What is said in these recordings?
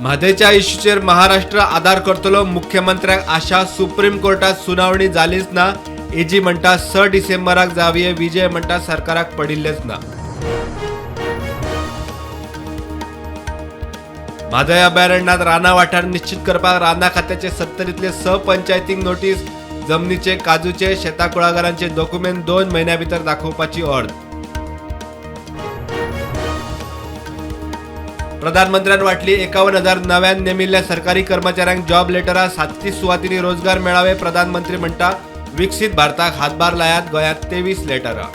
म्हादेच्या इश्यूचेर महाराष्ट्र आधार करतलो, मुख्यमंत्र्याक आशा. सुप्रीम कोर्टात सुनावणी जालीच ना. एजी म्हणटा 6 डिसेंबराक जावये. विजय म्हणटा सरकाराक पडिल्लेच ना. म्हादय अभयारण्यात राना वाठार निश्चित करपाक राना खात्याचे 70तले 6 पंचायतींक नोटीस. जमनीचे, काजूचे, शेता कुळागरांचे डॉक्युमेंट 2 महिन्या भितर दाखोवपाची ऑर्डर. प्रधानमंत्र्यान वाटली 51,000 नव्यान नेमिल्ल्या सरकारी कर्मचाऱ्यांक जॉब लेटरां. 37 सुवातींनी रोजगार मेळावे. प्रधानमंत्री म्हणटा विकसीत भारताक हातभार लायात. गोंयांत 23 लेटरां.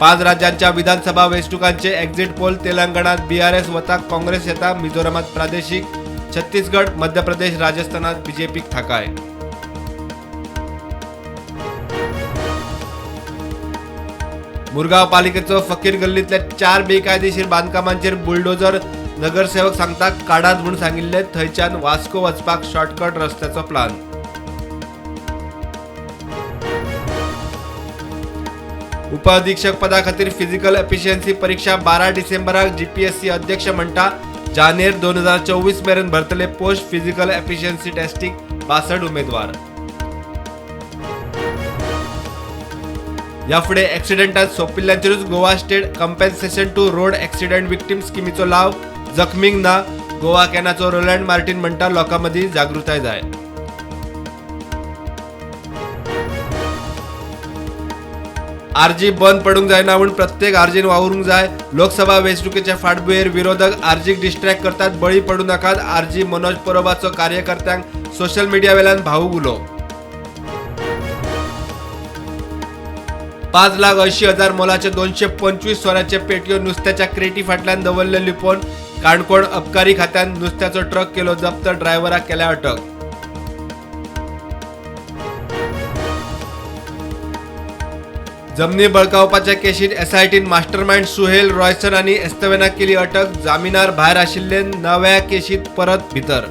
पाच राज्यांच्या विधानसभा वेंचणुकांचे एक्झिट पोल. तेलंगणात BRS वता, काँग्रेस येता. मिझोरामात प्रादेशिक. छत्तीसगड, मध्य प्रदेश, राजस्थानात बीजेपीक थाकाय. मुरगांव पालिकेचो फकीर गल्लीतल्या 4 बेकायदेशीर बांदकामांचेर बुलडोजर. नगरसेवक सांगता काडात म्हूण सांगिल्ले. थंयच्यान वास्को वचपाक शॉर्टकट रस्त्याचो प्लान. उपअधीक्षक पदा खातीर फिजिकल एफिशियन्सी परीक्षा 12 डिसेंबराक. GPSC अध्यक्ष म्हणटा जानेर 2024 मेरेन भरतले पोस्ट फिजिकल एफिशियन्सी टेस्टिंग 62 उमेदवार. या फुडें एक्सिडेंटात सोंपिल्ल्यांचेरूच Goa state compensation to road accident victim स्किमीचो लाव. जखमींक ना. गोवा कॅनाचो रोलंड मार्टीन म्हणटा लोकां मदीं जागृताय जाय. आरजी बंद पडूंक जायना म्हूण प्रत्येक आरजीन वावरूंक जाय. लोकसभा वेंचणुकेच्या फाटभुंयेर विरोधक आरजीक डिस्ट्रॅक्ट करतात. बळी पडूं नाकात. आरजी मनोज परोबाचो कार्यकर्त्यांक सोशल मिडिया वेल्यान भावूक उलो. 5,80,000 मोलाचे 225 सोन्याचे पेटयो नुस्त्याच्या क्रेटी फाटल्यान दवरले लिपोवन. काणकोण अबकारी खात्यान नुस्त्याचो ट्रक केलो जप्त. ड्रायव्हराक केल्या अटक. जमनी बळकावपाच्या केशीत SITन मास्टरमाइंड सुहेल रॉयसन आनी एस्तवेनाक केली अटक. जामिनार भायर आशिल्ले. नव्या केशीत परत भितर.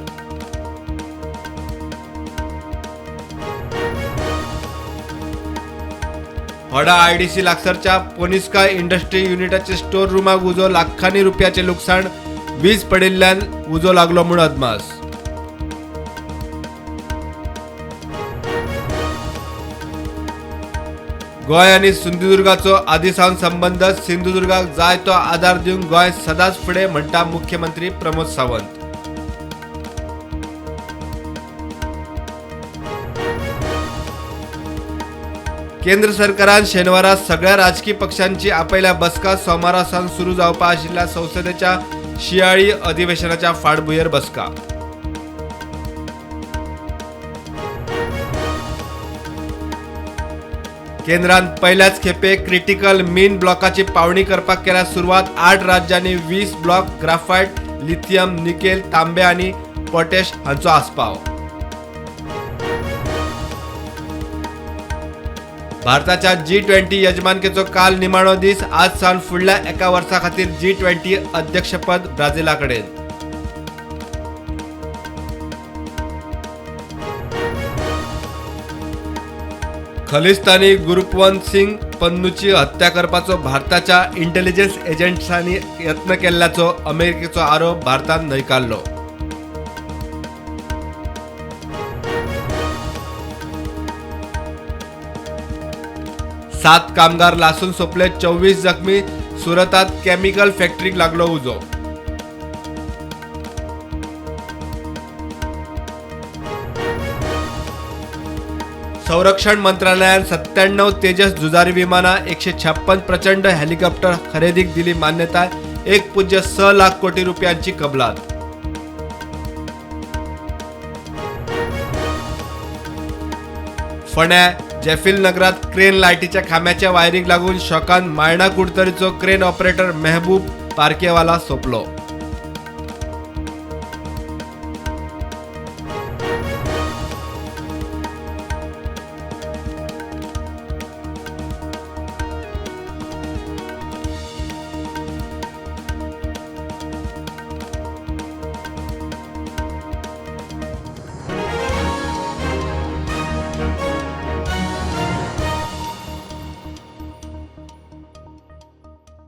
होडा IDC लागसारच्या पोनिस्का इंडस्ट्री युनिटाचे स्टोर रुमाक उजो. लाखांनी रुपयाचे लुकसाण. वीज पडिल्ल्यान उजो लागलो म्हूण अदमास. गोंय आनी सिंधुदुर्गाचो आदींसावन संबंद. सिंधुदुर्गाक जाय तो आदार दिवंक गोंय सदांच फुडें म्हणटा मुख्यमंत्री प्रमोद सावंत. केंद्र सरकारान शेनवारा सगळ्या राजकीय पक्षांची आपयल्या बसका. सोमारासान सुरू जावपा आशिल्ल्या संसदेच्या शियाळी अधिवेशनाच्या फाटभुंयेर बसका. केंद्रान पहिल्याच खेपे क्रिटिकल मीन ब्लॉकाची पावणी करपाक केल्या सुरवात. 8 राज्यांनी 20 ब्लॉक ग्राफायट, लिथियम, निकेल, तांबे आनी पोटॅश हांचो आस्पाव. भारताच्या G20 यजमानकेचो काल निमाणो दीस. आज सावन फुडल्या एका वर्सा खातीर G20 अध्यक्षपद ब्राझीलाकडेन. खलिस्तानी गुरप्वंत सिंग पन्नूची हत्या करपाचो भारताच्या इंटेलिजन्स एजंट्सांनी यत्न केल्ल्याचो अमेरिकेचो आरोप भारतान न्हयकारलो. सात कामगार लासून सोपले. 24 जखमी. सुरतात केमिकल फॅक्टरीक लागलो उजो. संरक्षण मंत्रालयान 97 तेजस झुजारी विमानां, 156 प्रचंड हेलिकॉप्टर खरेदीक दिली मान्यताय. 1.6 लाख कोटी रुपयांची कबलात. फोंड्या जेफिल नगरात क्रेन लायटीच्या खांब्याच्या वायरीक लागून शॉकान मायणा कुडतरीचो क्रेन ऑपरेटर मेहबूब पारकेवाला सोंपलो.